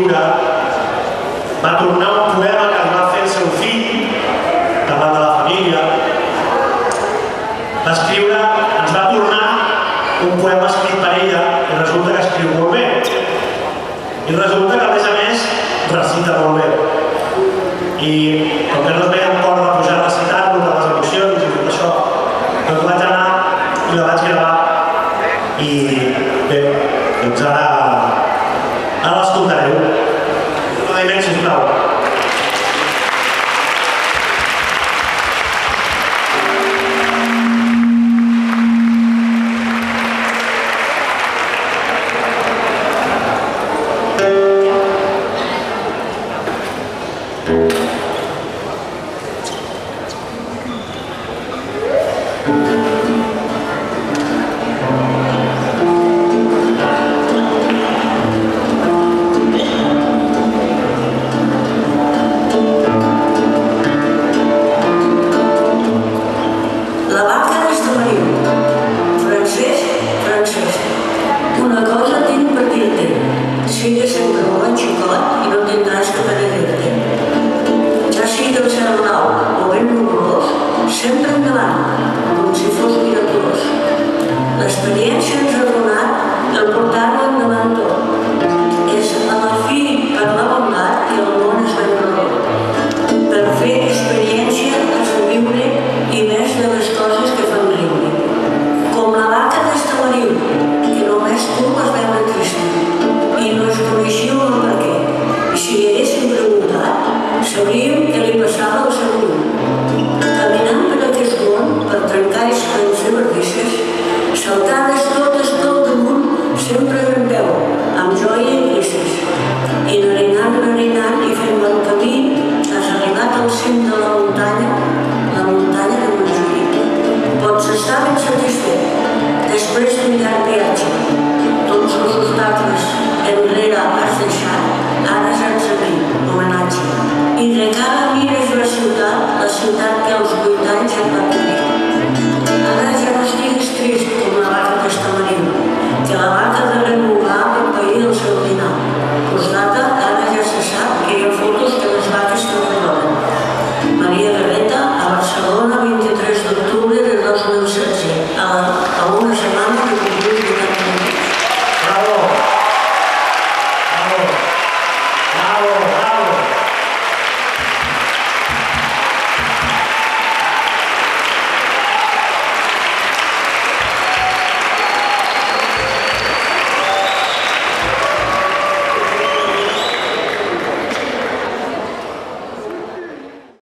escriure, va tornar un poema que es va fer el seu fill, davant de la família. Ens va tornar un poema escrit per ella i resulta que escriu molt bé. I resulta que, a més, recita molt bé. I com que no es veia un cor de pujar a recitar-lo per les emocions i tot això, doncs vaig anar i la vaig gravar. I bé, doncs ara l'escoltareu. Aplaudiment, sisplau. Maria Garreta, a Barcelona, 23 d'octubre de 2016, a una